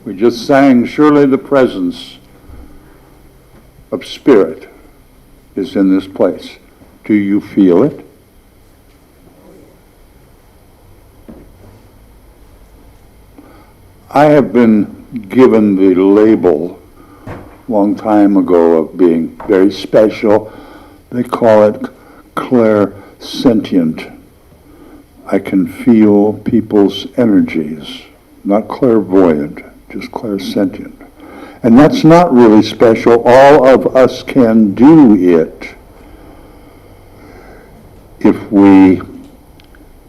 We just sang, surely the presence of Spirit is in this place. Do you feel it? I have been given the label a long time ago of being very special. They call it clairsentient. I can feel people's energies, not clairvoyant, just clairsentient. And that's not really special. All of us can do it if we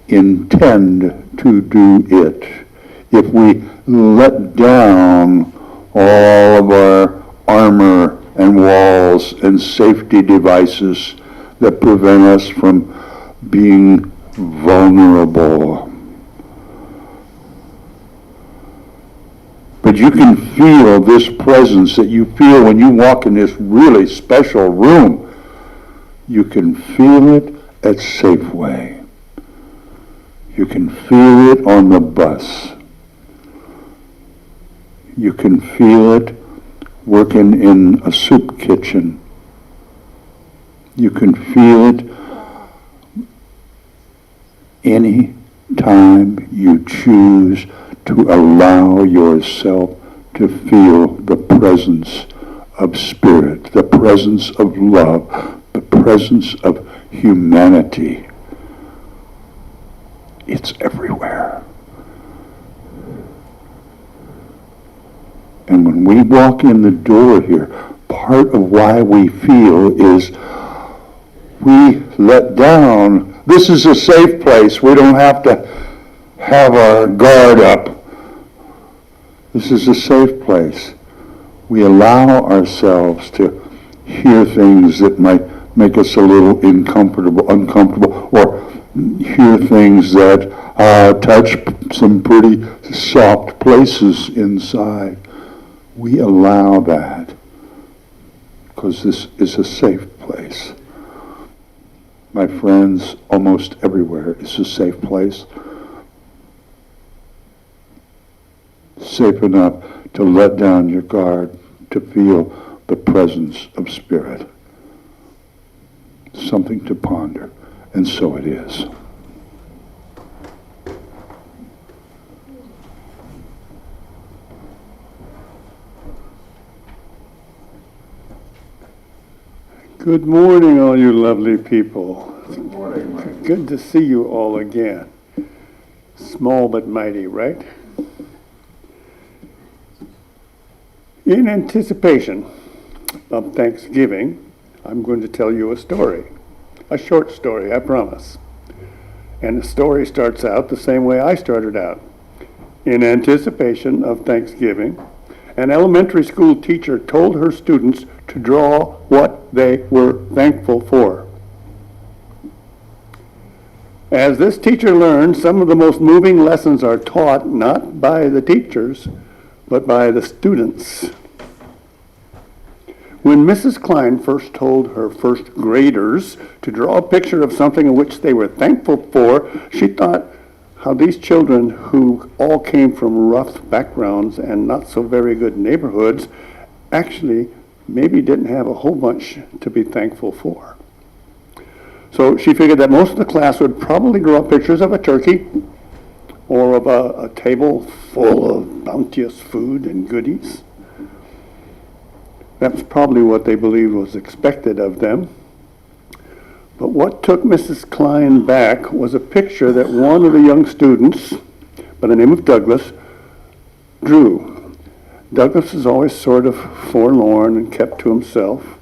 intend to do it. If we let down all of our armor and walls and safety devices that prevent us from being vulnerable. But you can feel this presence that you feel when you walk in this really special room. You can feel it at Safeway. You can feel it on the bus. You can feel it working in a soup kitchen. You can feel it any time you choose to allow yourself to feel the presence of Spirit, the presence of love, the presence of humanity. It's everywhere. And when we walk in the door here, part of why we feel is we let down. This is a safe place. We don't have to have our guard up. This is a safe place. We allow ourselves to hear things that might make us a little uncomfortable, or hear things that touch some pretty soft places inside. We allow that because this is a safe place. My friends, almost everywhere is a safe place. Safe enough to let down your guard, to feel the presence of Spirit. Something to ponder, and so it is. Good morning, all you lovely people. Good morning, Mike. Good to see you all again. Small but mighty, right? In anticipation of Thanksgiving, I'm going to tell you a story. A short story, I promise. And the story starts out the same way I started out. In anticipation of Thanksgiving, an elementary school teacher told her students to draw what they were thankful for. As this teacher learned, some of the most moving lessons are taught not by the teachers, but by the students. When Mrs. Klein first told her first graders to draw a picture of something in which they were thankful for, she thought how these children, who all came from rough backgrounds and not so very good neighborhoods, actually maybe didn't have a whole bunch to be thankful for. So she figured that most of the class would probably draw pictures of a turkey or of a table full of bounteous food and goodies. That was probably what they believed was expected of them. But what took Mrs. Klein back was a picture that one of the young students, by the name of Douglas, drew. Douglas is always sort of forlorn and kept to himself,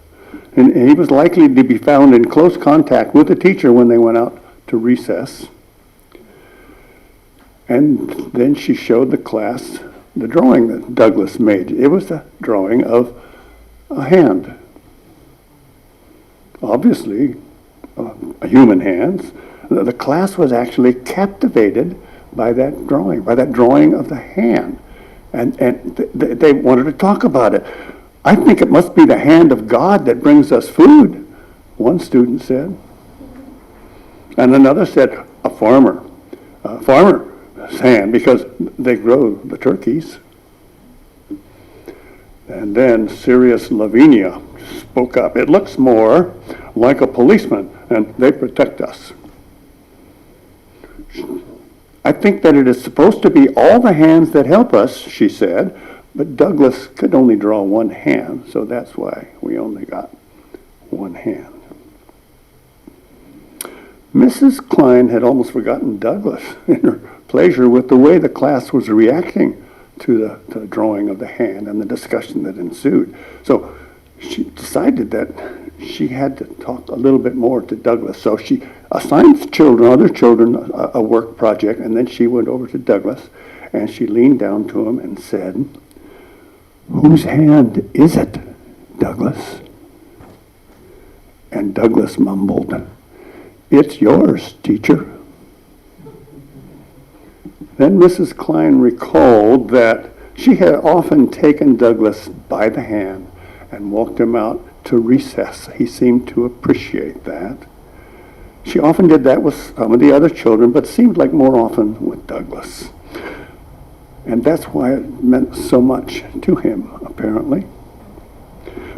and he was likely to be found in close contact with the teacher when they went out to recess. And then she showed the class the drawing that Douglas made. It was a drawing of a hand. Obviously, a human hand. The class was actually captivated by that drawing of the hand. And they wanted to talk about it. I think it must be the hand of God that brings us food, one student said. And another said, a farmer's hand, because they grow the turkeys. And then Sirius Lavinia spoke up. It looks more like a policeman, and they protect us. I think that it is supposed to be all the hands that help us, she said, but Douglas could only draw one hand, so that's why we only got one hand. Mrs. Klein had almost forgotten Douglas in her pleasure with the way the class was reacting to the drawing of the hand and the discussion that ensued. So she decided that she had to talk a little bit more to Douglas. So she assigned other children, a work project, and then she went over to Douglas and she leaned down to him and said, "Whose hand is it, Douglas?" And Douglas mumbled, "It's yours, teacher." Then Mrs. Klein recalled that she had often taken Douglas by the hand and walked him out to recess. He seemed to appreciate that. She often did that with some of the other children, but seemed like more often with Douglas. And that's why it meant so much to him, apparently.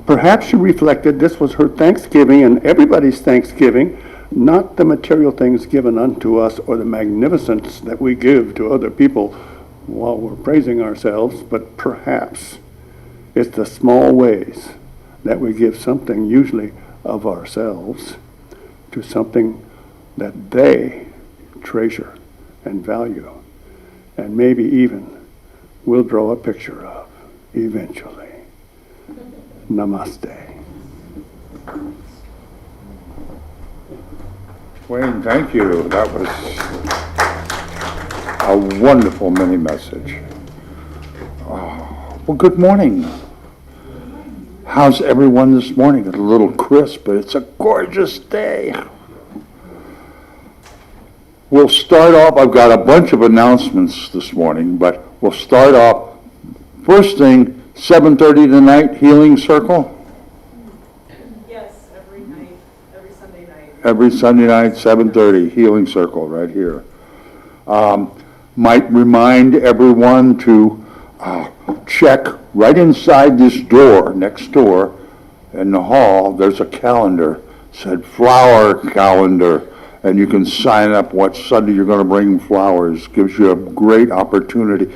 Perhaps she reflected this was her Thanksgiving and everybody's Thanksgiving, not the material things given unto us or the magnificence that we give to other people while we're praising ourselves, but perhaps it's the small ways that we give something, usually of ourselves, to something that they treasure and value, and maybe even will draw a picture of eventually. Namaste. Wayne, thank you. That was a wonderful mini message. Oh, well, good morning. How's everyone this morning? It's a little crisp, but it's a gorgeous day. We'll start off, I've got a bunch of announcements this morning, but we'll start off, first thing, 7:30 tonight, Healing Circle. Yes, every night, every Sunday night. Every Sunday night, 7:30, Healing Circle, right here. Might remind everyone to check right inside this door, next door, in the hall, there's a calendar, said flower calendar, and you can sign up what Sunday you're going to bring flowers. Gives you a great opportunity.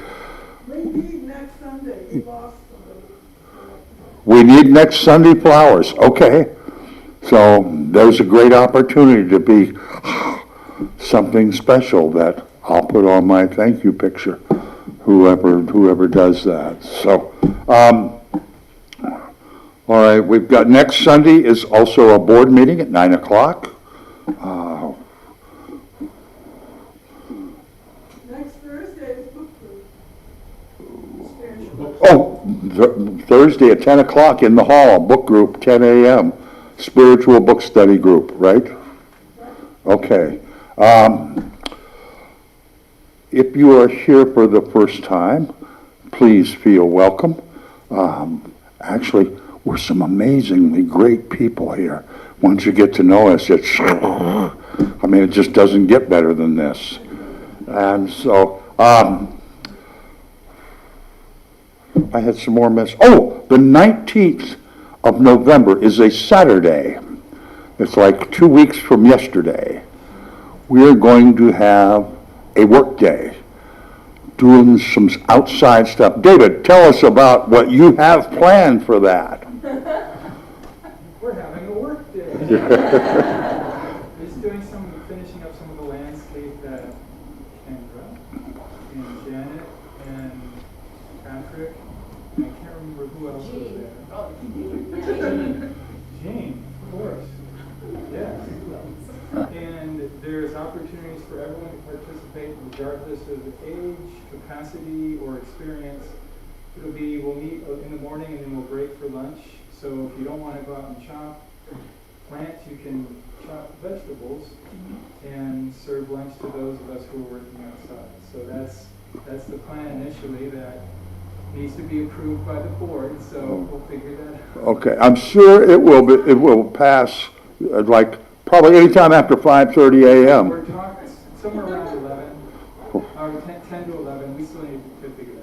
We need next Sunday, we lost them. We need next Sunday flowers, okay. So there's a great opportunity to be something special that I'll put on my thank you picture, whoever does that. So, all right, we've got next Sunday is also a board meeting at 9 o'clock. Next Thursday is book group. Spiritual. Oh, Thursday at 10 o'clock in the hall, book group, 10 a.m., spiritual book study group, right? Okay. If you are here for the first time, please feel welcome. Actually, we're some amazingly great people here. Once you get to know us, it just doesn't get better than this. And so, I had some more Oh, the 19th of November is a Saturday. It's like 2 weeks from yesterday. We're going to have a work day, doing some outside stuff. David, tell us about what you have planned for that. We're having a work day. Just finishing up some of the landscape that Kendra and Janet and Patrick, I can't remember who else was there. Jane, of course. Yes. And there's opportunities for everyone to participate regardless of age, capacity, or experience. We'll meet in the morning and then we'll break for lunch. So if you don't want to go out and chop plants, you can chop vegetables and serve lunch to those of us who are working outside. So that's the plan initially. That needs to be approved by the board, so we'll figure that out. Okay, I'm sure it will pass, like, probably anytime after 5:30 a.m. We're talking somewhere around 11, or 10 to 11. We still need to figure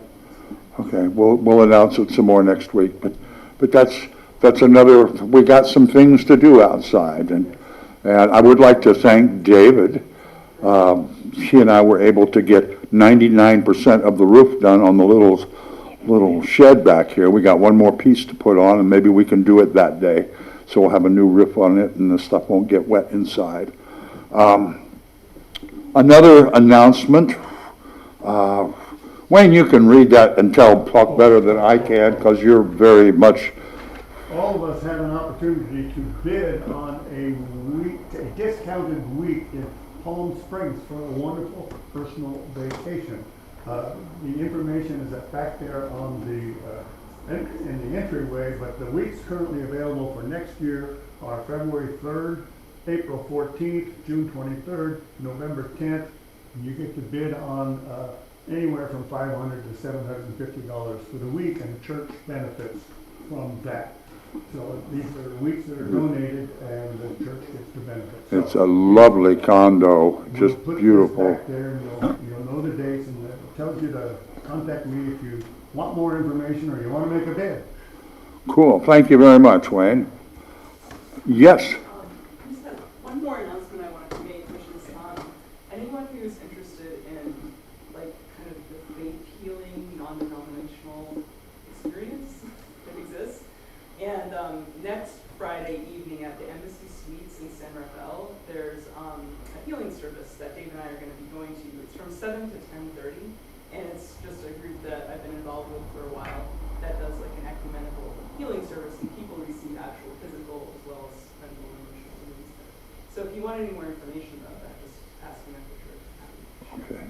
that Okay, we'll announce it some more next week, but that's another, we got some things to do outside, and I would like to thank David. He and I were able to get 99% of the roof done on the little shed back here. We got one more piece to put on, and maybe we can do it that day. So we'll have a new roof on it, and the stuff won't get wet inside. Another announcement, Wayne, you can read that and talk better than I can, because you're very much. All of us have an opportunity to bid on a discounted week in Palm Springs for a wonderful personal vacation. The information is back there on in the entryway, but the weeks currently available for next year are February 3rd, April 14th, June 23rd, November 10th. You get to bid on anywhere from $500 to $750 for the week, and the church benefits from that. So these are the weeks that are donated, and the church gets the benefits. It's a lovely condo, just We'll put beautiful. this back there, and you'll know the dates, and it tells you to contact me if you want more information or you want to make a bid. Cool, thank you very much, Wayne. Yes, I just have one more announcement I wanted to make, which is anyone who's interested in like kind of the faith healing, non-denominational experience that exists. And next Friday evening at the Embassy Suites in San Rafael, there's a healing service that Dave and I are going to be going to. It's from 7 to 10:30, and it's just a group that I've been involved with for a while that does like an ecumenical healing service, and people receive actual physical as well as mental and emotional healings. So if you want any more information about that, just ask me after church. okay.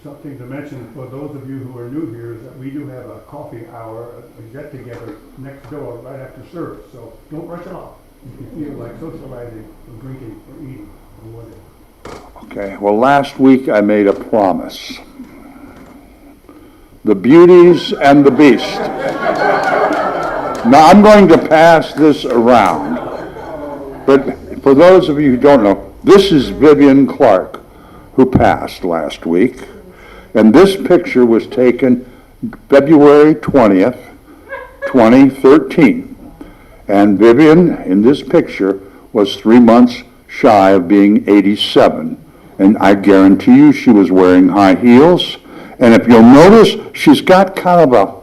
Something to mention for those of you who are new here is that we do have a coffee hour, a get-together next door right after service. So don't rush it off if you feel like socializing or drinking or eating or whatever. Okay, well, last week I made a promise. The Beauties and the Beast. Now, I'm going to pass this around, but for those of you who don't know, this is Vivian Clark, who passed last week, and this picture was taken February 20th, 2013, and Vivian, in this picture, was 3 months shy of being 87, and I guarantee you she was wearing high heels, and if you'll notice, she's got kind of a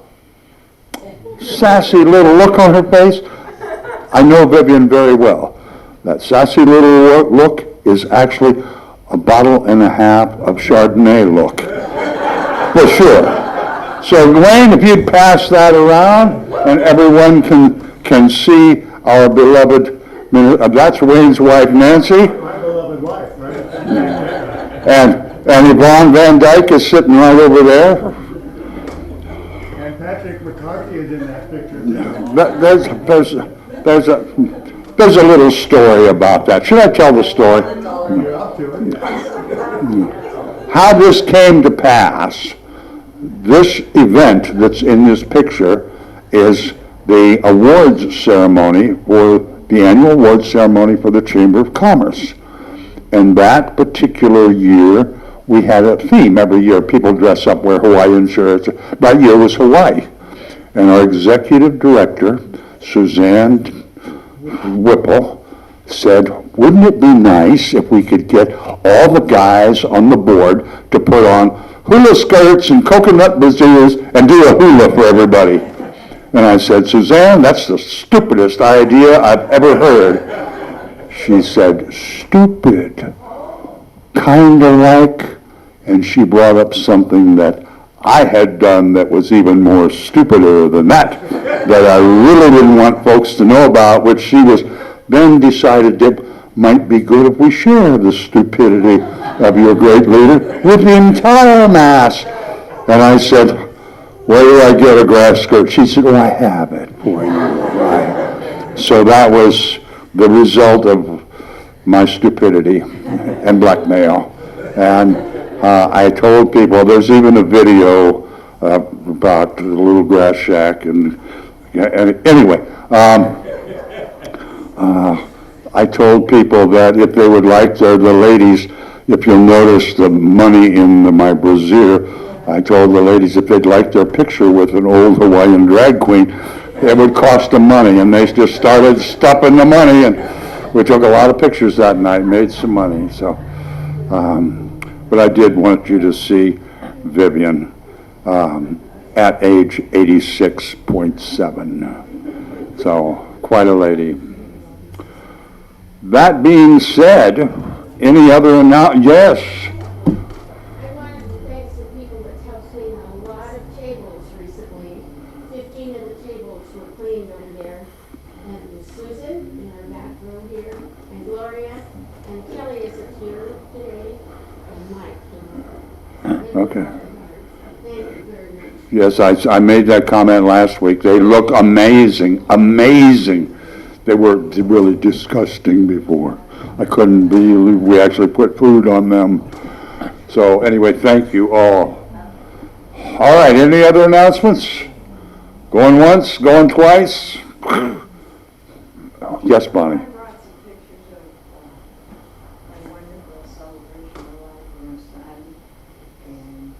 sassy little look on her face. I know Vivian very well. That sassy little look is actually a bottle and a half of Chardonnay look, for sure. So Wayne, if you'd pass that around, and everyone can see our beloved, that's Wayne's wife, Nancy, My beloved wife, right? and Yvonne Van Dyke is sitting right over there. And Patrick McCarthy is in that picture too. There's a little story about that. Should I tell the story? You're up to it. How this came to pass, this event that's in this picture is the awards ceremony for the annual awards ceremony for the Chamber of Commerce. And that particular year, we had a theme. Every year, people dress up, wear Hawaiian shirts. That year was Hawaii. And our executive director, Suzanne Whipple, said, wouldn't it be nice if we could get all the guys on the board to put on hula skirts and coconut braziers and do a hula for everybody? And I said, Suzanne, that's the stupidest idea I've ever heard. She said, stupid, kind of like, and she brought up something that I had done that was even more stupider than that I really didn't want folks to know about, which she was then decided it might be good if we share the stupidity of your great leader with the entire mass. And I said, where do I get a grass skirt? She said, oh, I have it for you. So that was the result of my stupidity and blackmail. And I told people, there's even a video about the little grass shack. And anyway, I told people that if they would like the ladies, if you'll notice the money in my brassiere, I told the ladies if they'd like their picture with an old Hawaiian drag queen, it would cost them money, and they just started stuffing the money, and we took a lot of pictures that night, made some money, so. But I did want you to see Vivian at age 86.7. So, quite a lady. That being said, any other yes? I wanted to thank some people that helped clean a lot of tables recently. 15 of the tables were cleaned over there. And Susan in our back row here, and Gloria, and Kelly isn't here today, and Mike. Okay. Thank you very much. Yes, I made that comment last week. They look amazing, amazing. They were really disgusting before. I couldn't believe we actually put food on them. So anyway, thank you all. All right, any other announcements? Going once, going twice? Yes, Bonnie. I brought some pictures of a wonderful celebration of life for our son, and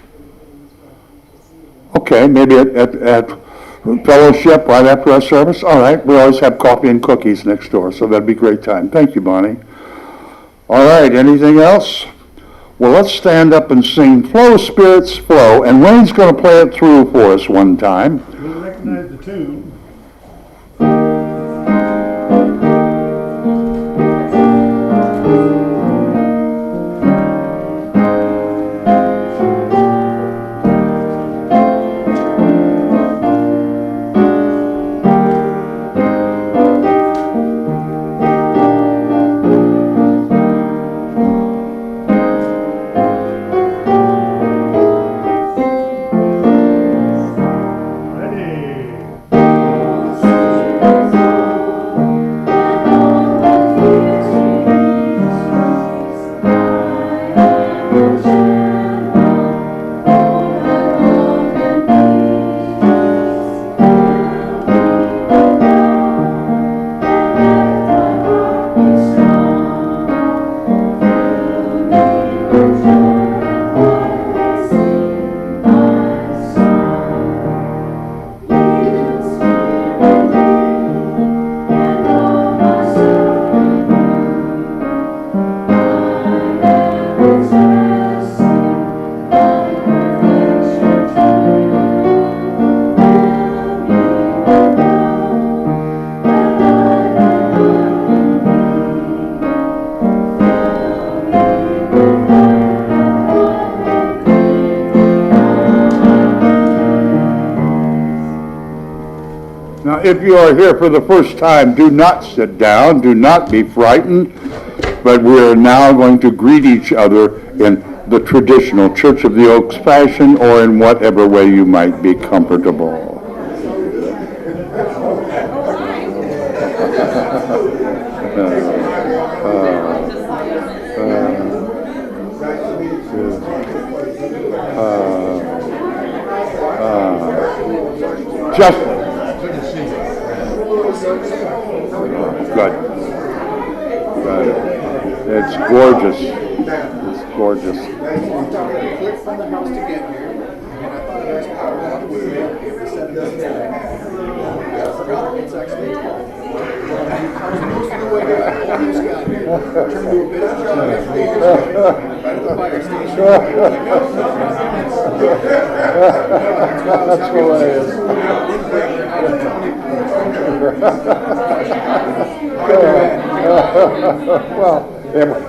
everybody's welcome to see them. Okay, maybe at fellowship right after our service? All right, we always have coffee and cookies next door, so that'd be a great time. Thank you, Bonnie. All right, anything else? Well, let's stand up and sing Flow, Spirits, Flow, and Wayne's going to play it through for us one time. We'll recognize the tune. Now, if you are here for the first time, do not sit down, do not be frightened, but we are now going to greet each other in the traditional Church of the Oaks fashion or in whatever way you might be comfortable. Justin. Good. Good. It's gorgeous. It's gorgeous. Click from the house to get here, and I thought it was power would make it for 7 days. I forgot it's actually 12. Most of the way I almost got here, turned to a bit of a job right at the fire station. That's hilarious. Well,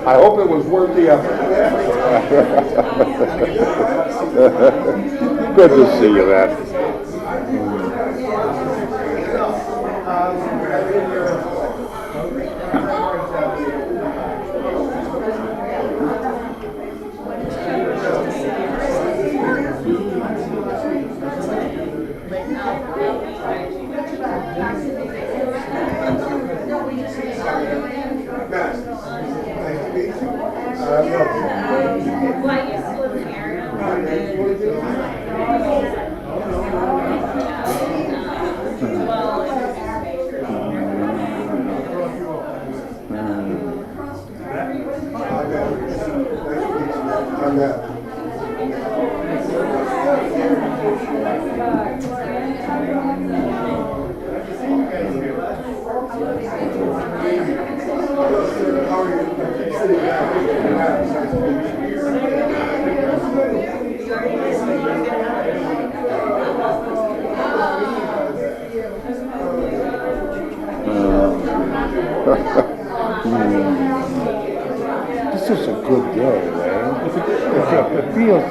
I hope it was worth the effort. Good to see you, man. What you split the area? This is a good day, right? It feels.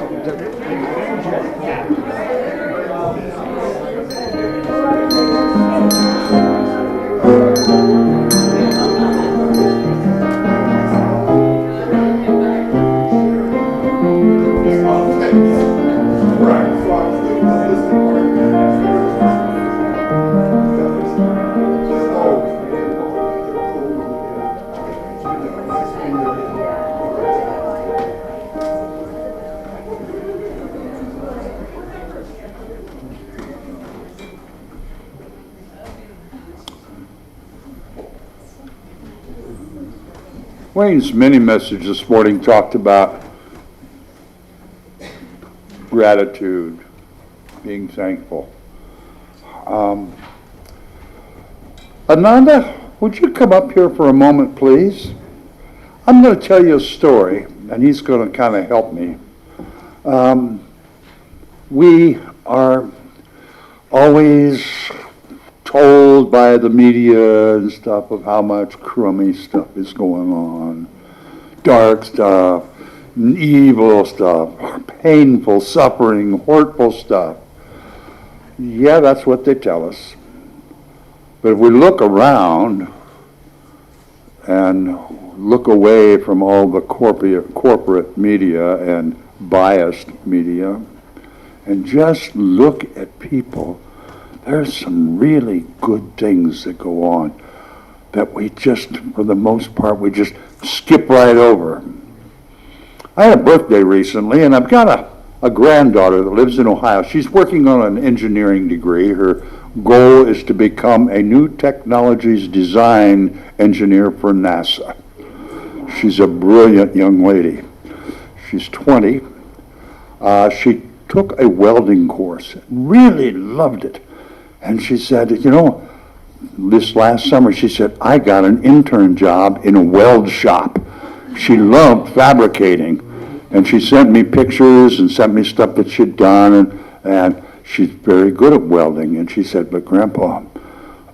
Wayne's mini message this morning talked about gratitude, being thankful. Ananda, would you come up here for a moment, please? I'm going to tell you a story, and he's going to kind of help me. We are always told by the media and stuff of how much crummy stuff is going on. Dark stuff, evil stuff, painful, suffering, hurtful stuff. Yeah, that's what they tell us. But if we look around and look away from all the corporate media and biased media and just look at people, there's some really good things that go on that we just, for the most part, we just skip right over. I had a birthday recently, and I've got a granddaughter that lives in Ohio. She's working on an engineering degree. Her goal is to become a new technologies design engineer for NASA. She's a brilliant young lady. She's 20. She took a welding course, really loved it. And she said, you know, this last summer, she said, I got an intern job in a weld shop. She loved fabricating. And she sent me pictures and sent me stuff that she'd done. And she's very good at welding. And she said, but Grandpa,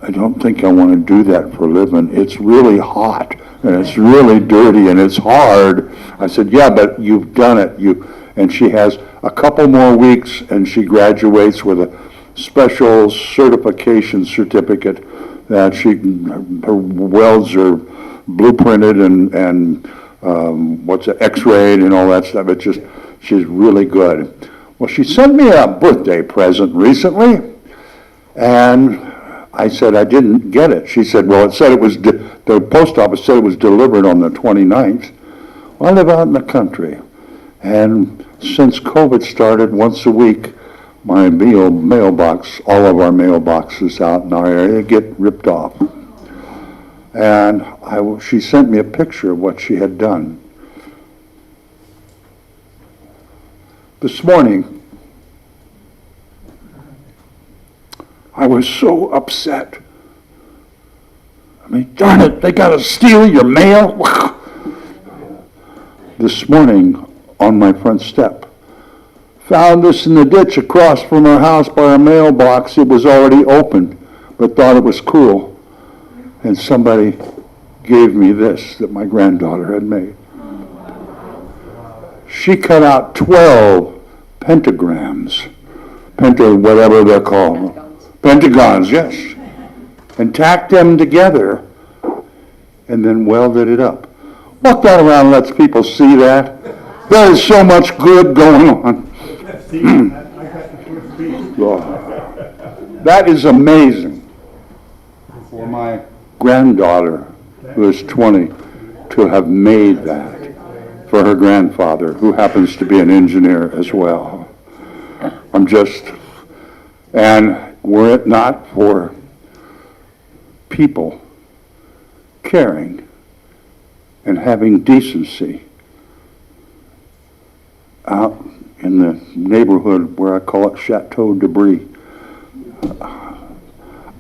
I don't think I want to do that for a living. It's really hot, and it's really dirty, and it's hard. I said, yeah, but you've done it. And she has a couple more weeks, and she graduates with a special certification certificate that her welds are blueprinted and X-rayed and all that stuff. It's just, she's really good. Well, she sent me a birthday present recently, and I said I didn't get it. She said, well, it said it was, the post office said it was delivered on the 29th. Well, I live out in the country, and since COVID started, once a week, my mailbox, all of our mailboxes out in our area get ripped off. And she sent me a picture of what she had done. This morning, I was so upset. I mean, darn it, they got to steal your mail. This morning, on my front step, found this in the ditch across from our house by our mailbox. It was already open, but thought it was cool. And somebody gave me this that my granddaughter had made. She cut out 12 pentagrams, whatever they're called. Pentagons, yes. And tacked them together and then welded it up. Walk that around and lets people see that. There is so much good going on. That is amazing for my granddaughter, who is 20, to have made that for her grandfather, who happens to be an engineer as well. And were it not for people caring and having decency out in the neighborhood where I call it Chateau Debris,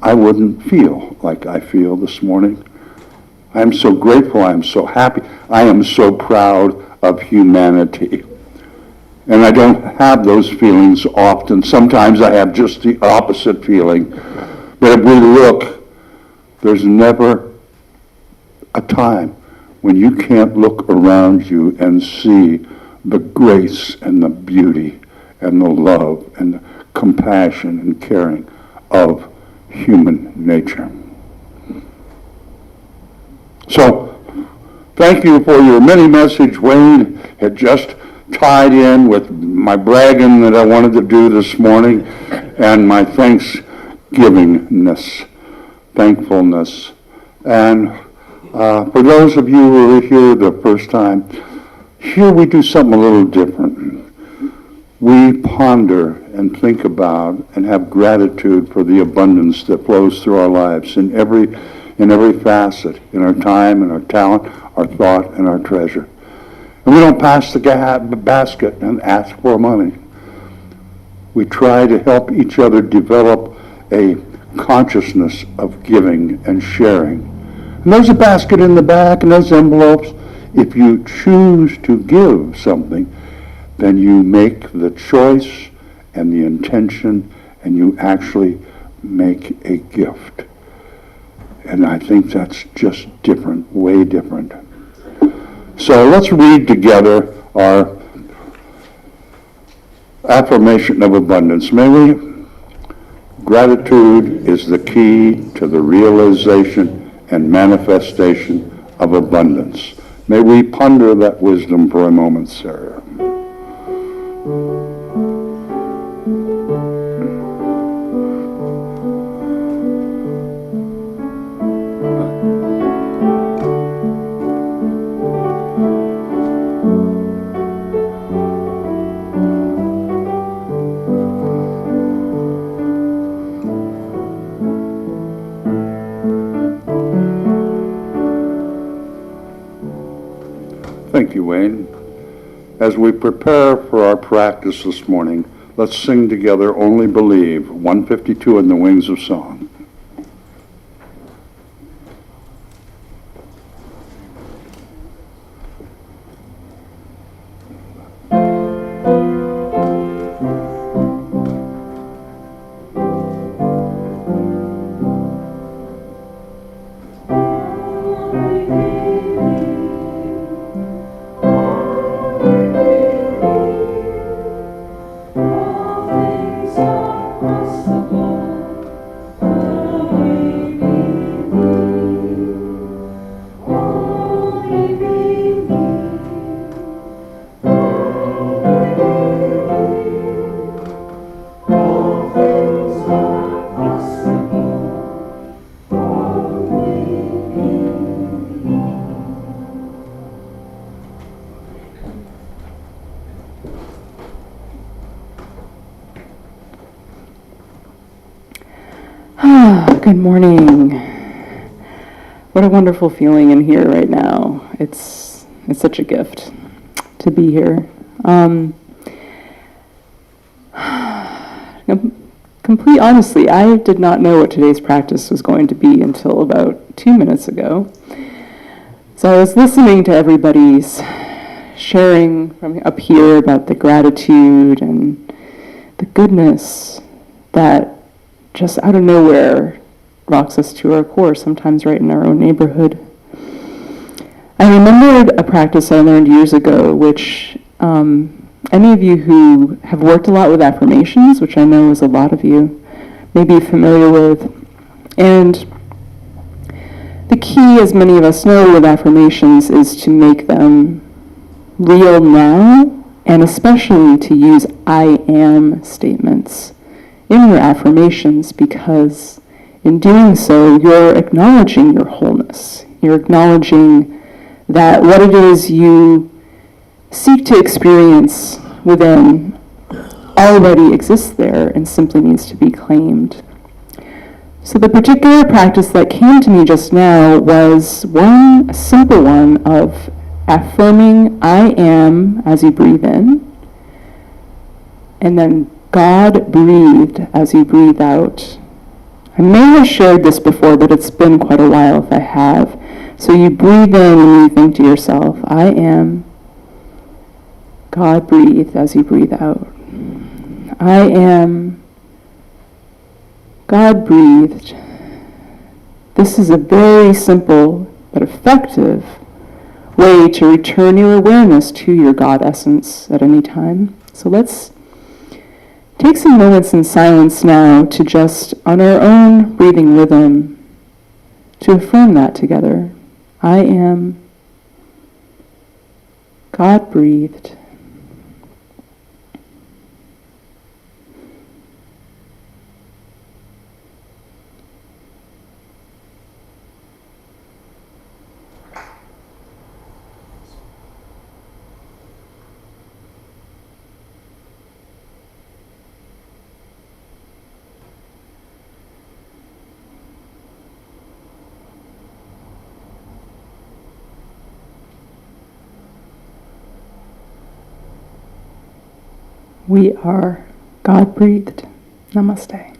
I wouldn't feel like I feel this morning. I am so grateful. I am so happy. I am so proud of humanity. And I don't have those feelings often. Sometimes I have just the opposite feeling. But if we look, there's never a time when you can't look around you and see the grace and the beauty and the love and the compassion and caring of human nature. So, thank you for your mini message, Wayne. It just tied in with my bragging that I wanted to do this morning and my thanksgivingness, thankfulness. And for those of you who are here the first time, here we do something a little different. We ponder and think about and have gratitude for the abundance that flows through our lives in every facet, in our time and our talent, our thought and our treasure. And we don't pass the basket and ask for money. We try to help each other develop a consciousness of giving and sharing. And there's a basket in the back and there's envelopes. If you choose to give something, then you make the choice and the intention and you actually make a gift. And I think that's just different, way different. So let's read together our affirmation of abundance, may we? Gratitude is the key to the realization and manifestation of abundance. May we ponder that wisdom for a moment, Sarah. Thank you, Wayne. As we prepare for our practice this morning, let's sing together Only Believe, 152 in the Wings of Song. Good morning. What a wonderful feeling in here right now. It's such a gift to be here. Complete honestly, I did not know what today's practice was going to be until about 2 minutes ago. So I was listening to everybody's sharing from up here about the gratitude and the goodness that just out of nowhere rocks us to our core, sometimes right in our own neighborhood. I remembered a practice I learned years ago, which any of you who have worked a lot with affirmations, which I know is a lot of you, may be familiar with. And the key, as many of us know with affirmations, is to make them real now, and especially to use I am statements in your affirmations, because in doing so, you're acknowledging your wholeness. You're acknowledging that what it is you seek to experience within already exists there and simply needs to be claimed. So the particular practice that came to me just now was a simple one of affirming I am as you breathe in, and then God breathed as he breathed out. I may have shared this before, but it's been quite a while if I have. So you breathe in and you think to yourself, I am. God breathed as he breathed out. I am. God breathed. This is a very simple but effective way to return your awareness to your God essence at any time. So let's take some moments in silence now to just, on our own breathing rhythm, to affirm that together. I am. God breathed. We are God breathed. Namaste.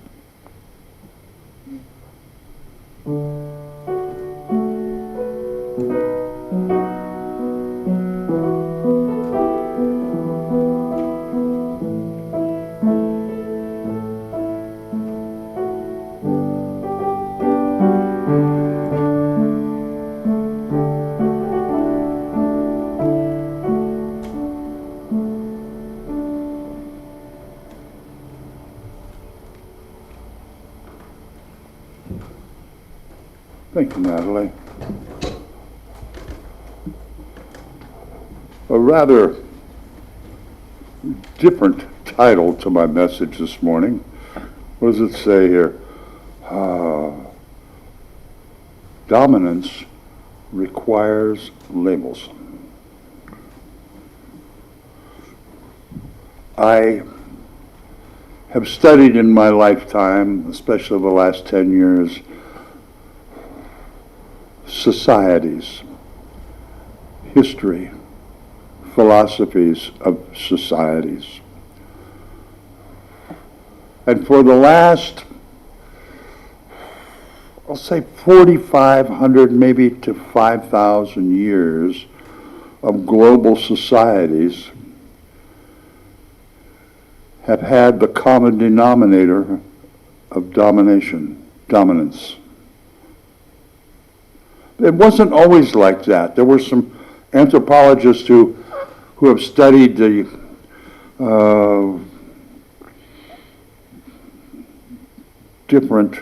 Thank you, Natalie. A rather different title to my message this morning. What does it say here? Dominance requires labels. I have studied in my lifetime, especially the last 10 years, societies, history, philosophies of societies. And for the last, I'll say 4,500 maybe to 5,000 years of global societies have had the common denominator of dominance. It wasn't always like that. There were some anthropologists who have studied the different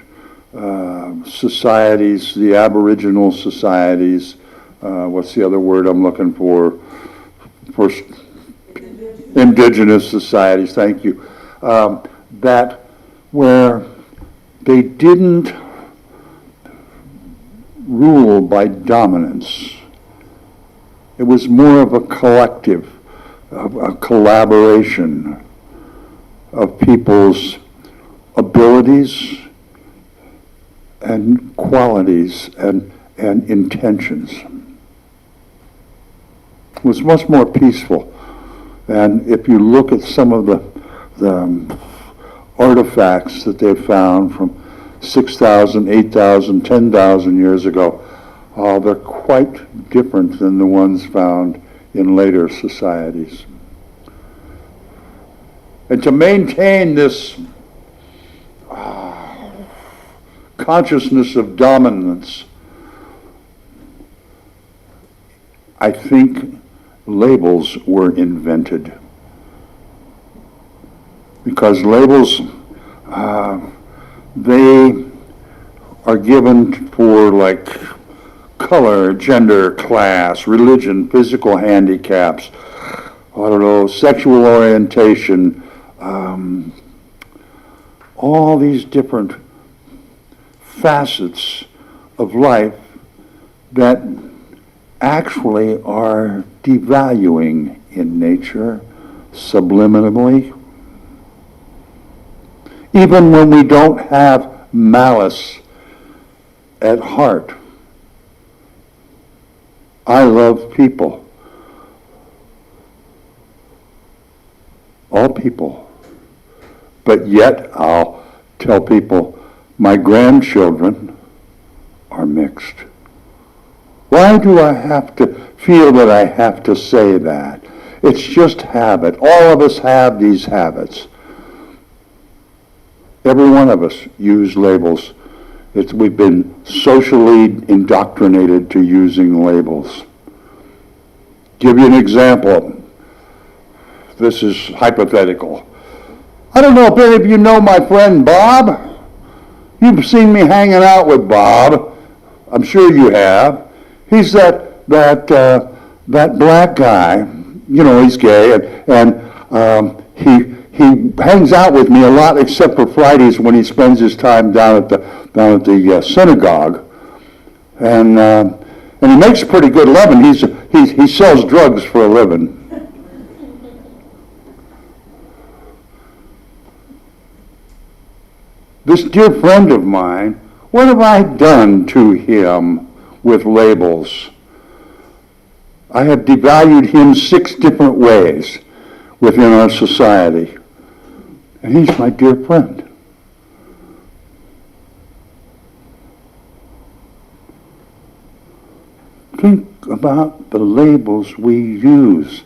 societies, the Aboriginal societies. What's the other word I'm looking for? First, indigenous societies. Thank you. That where they didn't rule by dominance. It was more of a collective, a collaboration of people's abilities and qualities and intentions. It was much more peaceful. And if you look at some of the artifacts that they found from 6,000, 8,000, 10,000 years ago, they're quite different than the ones found in later societies. And to maintain this consciousness of dominance, I think labels were invented. Because labels, they are given for like color, gender, class, religion, physical handicaps, sexual orientation, all these different facets of life that actually are devaluing in nature subliminally. Even when we don't have malice at heart. I love people. All people. But yet I'll tell people my grandchildren are mixed. Why do I have to feel that I have to say that? It's just habit. All of us have these habits. Every one of us use labels. We've been socially indoctrinated to using labels. Give you an example. This is hypothetical. I don't know if any of you know my friend Bob. You've seen me hanging out with Bob. I'm sure you have. He's that black guy. You know, he's gay, and he hangs out with me a lot, except for Fridays when he spends his time down at the synagogue, and he makes pretty good living. He sells drugs for a living. This dear friend of mine, what have I done to him with labels? I have devalued him 6 different ways within our society. And he's my dear friend. Think about the labels we use.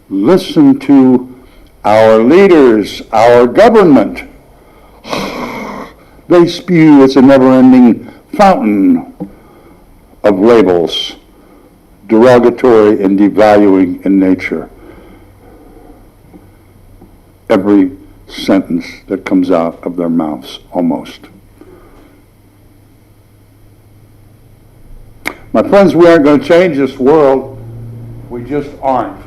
Listen to our leaders, our government. They spew, it's a never-ending fountain of labels, derogatory and devaluing in nature. Every sentence that comes out of their mouths, almost. My friends, we aren't going to change this world. We just aren't.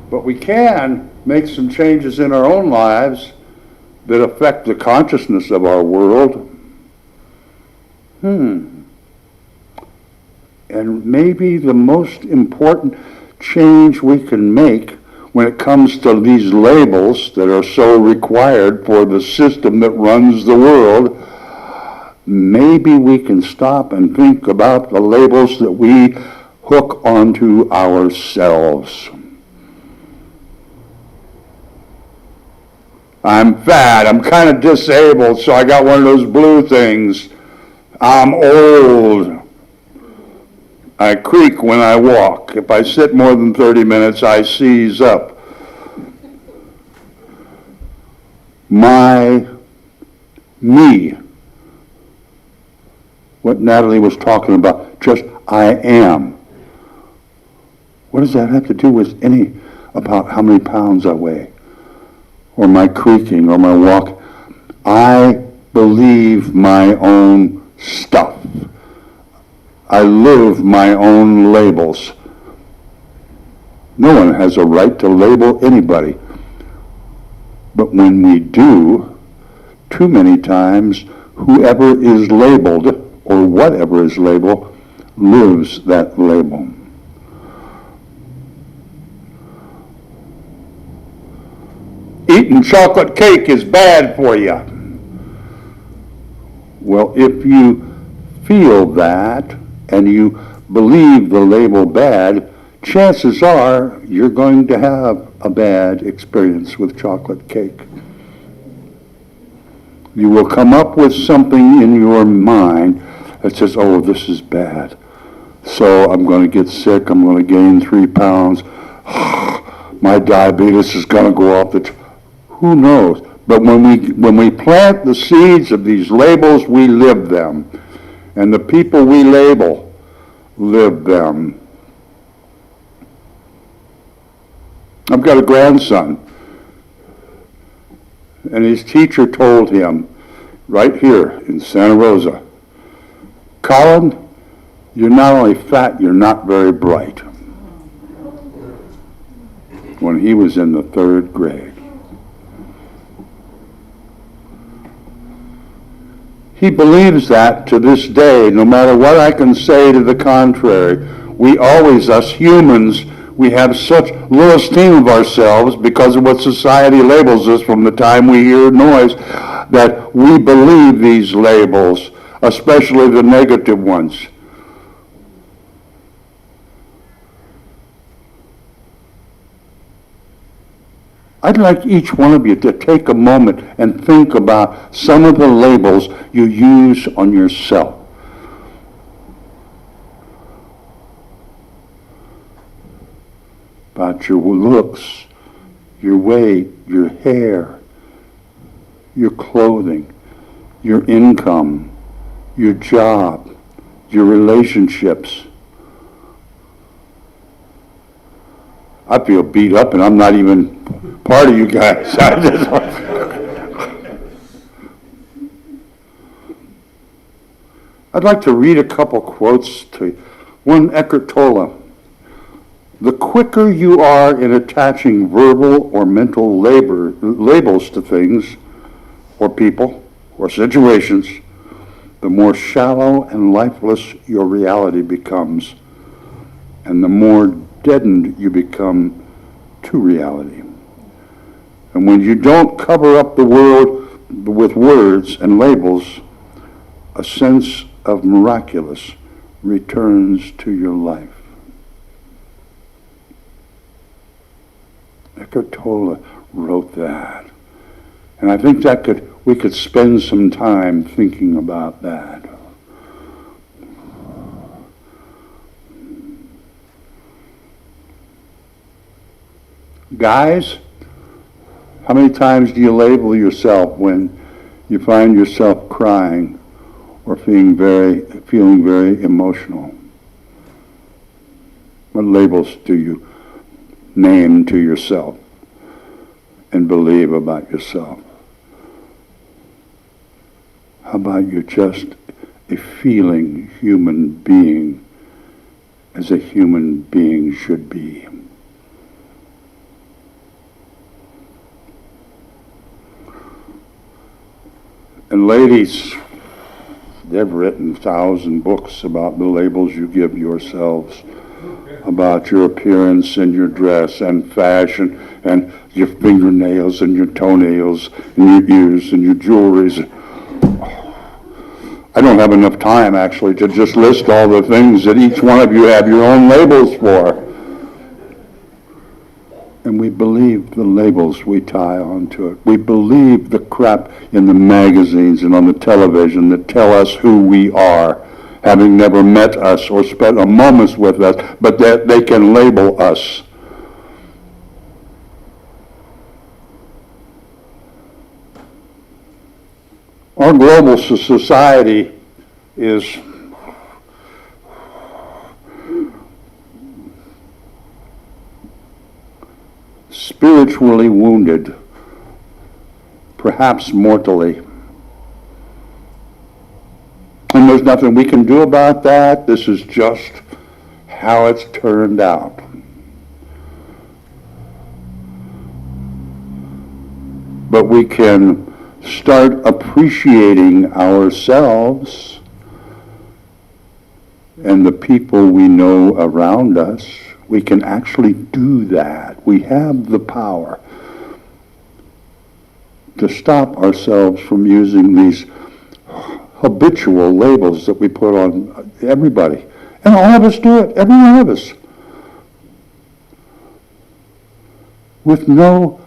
But we can make some changes in our own lives that affect the consciousness of our world. And maybe the most important change we can make when it comes to these labels that are so required for the system that runs the world, maybe we can stop and think about the labels that we hook onto ourselves. I'm fat, I'm kind of disabled, so I got one of those blue things. I'm old. I creak when I walk. If I sit more than 30 minutes, I seize up. Me. What Natalie was talking about, just I am. What does that have to do with about how many pounds I weigh? Or my creaking, or my walk? I believe my own stuff. I live my own labels. No one has a right to label anybody. But when we do, too many times, whoever is labeled, or whatever is labeled, lives that label. Eating chocolate cake is bad for you. Well, if you feel that, and you believe the label bad, chances are you're going to have a bad experience with chocolate cake. You will come up with something in your mind that says, oh, this is bad. So I'm going to get sick, I'm going to gain 3 pounds, my diabetes is going to go off the who knows? But when we plant the seeds of these labels, we live them. And the people we label live them. I've got a grandson, and his teacher told him, right here in Santa Rosa, Colin, you're not only fat, you're not very bright. When he was in the 3rd grade. He believes that to this day, no matter what I can say to the contrary. We always, us humans, we have such low esteem of ourselves because of what society labels us from the time we hear noise, that we believe these labels, especially the negative ones. I'd like each one of you to take a moment and think about some of the labels you use on yourself. About your looks, your weight, your hair, your clothing, your income, your job, your relationships. I feel beat up and I'm not even part of you guys. I'd like to read a couple quotes to you. One, Eckhart Tolle. The quicker you are in attaching verbal or mental labels to things, or people, or situations, the more shallow and lifeless your reality becomes, and the more deadened you become to reality. And when you don't cover up the world with words and labels, a sense of miraculous returns to your life. Eckhart Tolle wrote that. And I think we could spend some time thinking about that. Guys, how many times do you label yourself when you find yourself crying or feeling very emotional? What labels do you name to yourself and believe about yourself? How about you're just a feeling human being as a human being should be? And ladies, they've written 1,000 books about the labels you give yourselves, about your appearance and your dress and fashion and your fingernails and your toenails and your ears and your jewelries. I don't have enough time, actually, to just list all the things that each one of you have your own labels for. And we believe the labels we tie onto it. We believe the crap in the magazines and on the television that tell us who we are, having never met us or spent a moment with us, but that they can label us. Our global society is spiritually wounded, perhaps mortally. And there's nothing we can do about that. This is just how it's turned out. But we can start appreciating ourselves and the people we know around us. We can actually do that. We have the power to stop ourselves from using these habitual labels that we put on everybody. And all of us do it, every one of us. With no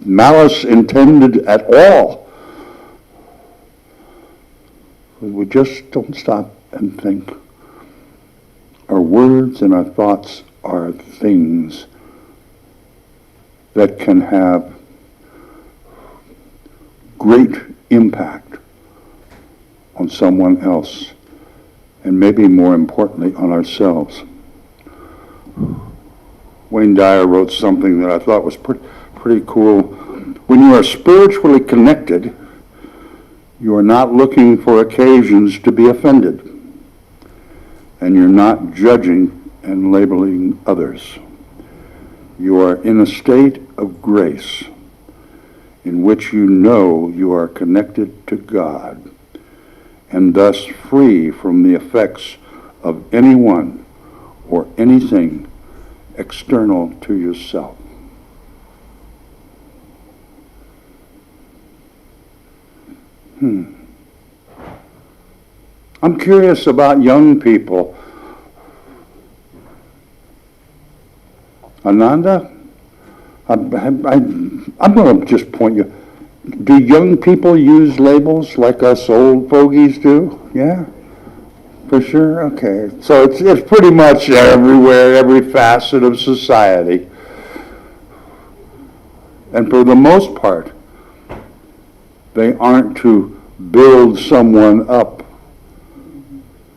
malice intended at all. We just don't stop and think. Our words and our thoughts are things that can have great impact on someone else, and maybe more importantly on ourselves. Wayne Dyer wrote something that I thought was pretty cool. When you are spiritually connected, you are not looking for occasions to be offended, and you're not judging and labeling others. You are in a state of grace in which you know you are connected to God and thus free from the effects of anyone or anything external to yourself. I'm curious about young people. Ananda, I'm going to just point you. Do young people use labels like us old fogies do? Yeah? For sure? Okay. So it's pretty much everywhere, every facet of society. And for the most part, they aren't to build someone up.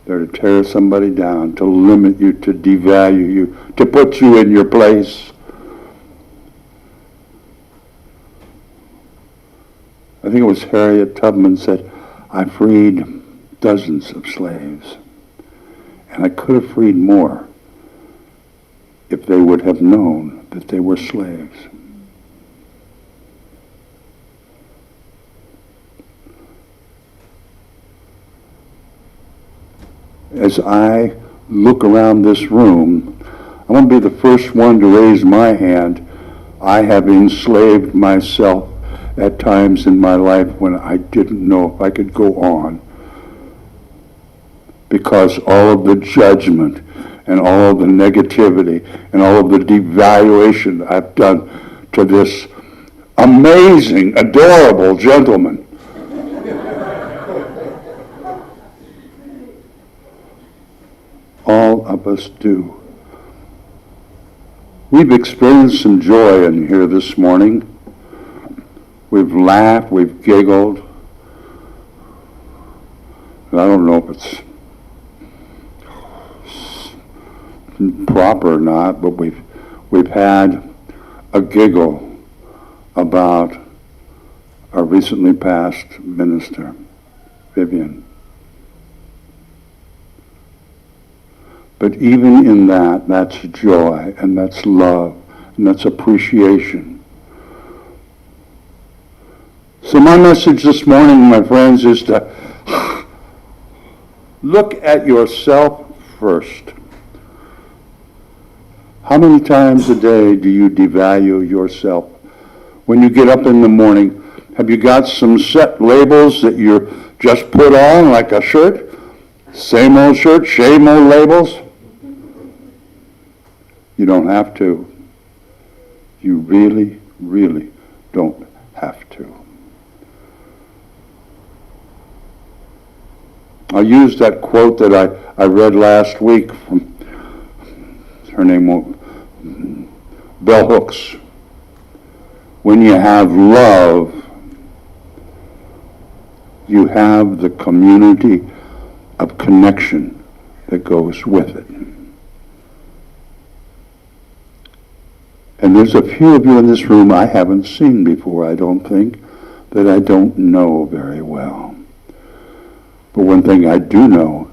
They're to tear somebody down, to limit you, to devalue you, to put you in your place. I think it was Harriet Tubman said, I freed dozens of slaves, and I could have freed more if they would have known that they were slaves. As I look around this room, I want to be the first one to raise my hand. I have enslaved myself at times in my life when I didn't know if I could go on, because all of the judgment and all of the negativity and all of the devaluation I've done to this amazing, adorable gentleman. All of us do. We've experienced some joy in here this morning. We've laughed, we've giggled. I don't know if it's proper or not, but we've had a giggle about our recently passed minister, Vivian. But even in that, that's joy, and that's love, and that's appreciation. So my message this morning, my friends, is to look at yourself first. How many times a day do you devalue yourself? When you get up in the morning, have you got some set labels that you just put on like a shirt? Same old shirt, same old labels? You don't have to. You really, really don't have to. I'll use that quote that I read last week from, her name Bell Hooks. When you have love, you have the community of connection that goes with it. And there's a few of you in this room I haven't seen before, I don't think, that I don't know very well. But one thing I do know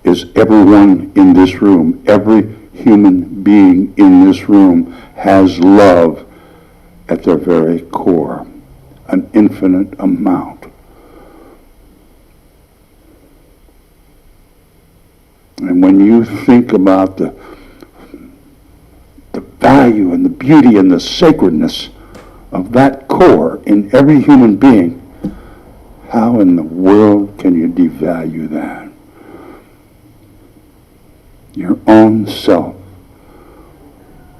is everyone in this room, every human being in this room has love at their very core, an infinite amount. And when you think about the value and the beauty and the sacredness of that core in every human being, how in the world can you devalue that? Your own self.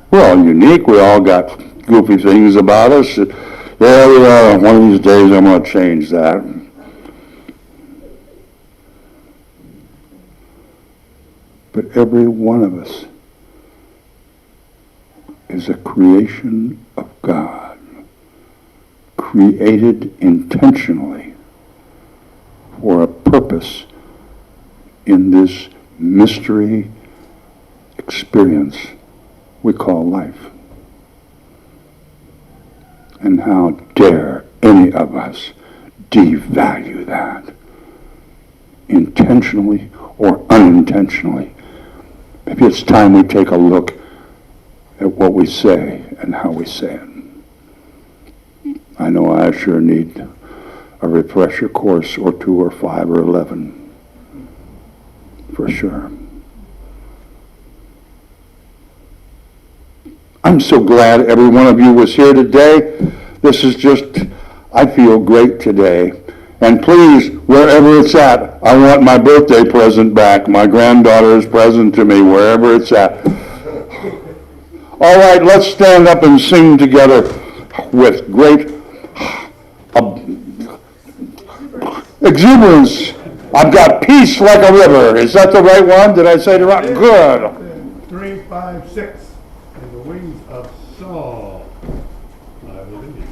We're all unique. We all got goofy things about us. Yeah, we are. One of these days I'm going to change that. But every one of us is a creation of God, created intentionally for a purpose in this mystery experience we call life. And how dare any of us devalue that, intentionally or unintentionally. Maybe it's time we take a look at what we say and how we say it. I know I sure need a refresher course or 2 or 5 or 11, for sure. I'm so glad every one of you was here today. This is just, I feel great today. And please, wherever it's at, I want my birthday present back. My granddaughter's present to me, wherever it's at. All right, let's stand up and sing together with great exuberance. I've got peace like a river. Is that the right one? Did I say the right? Good. 3, 5, 6. In the wings of Saul. I believe.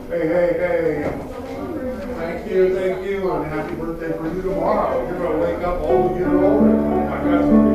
Hey. Thank you, and happy birthday for you tomorrow. You're gonna wake up old, a year older. I got some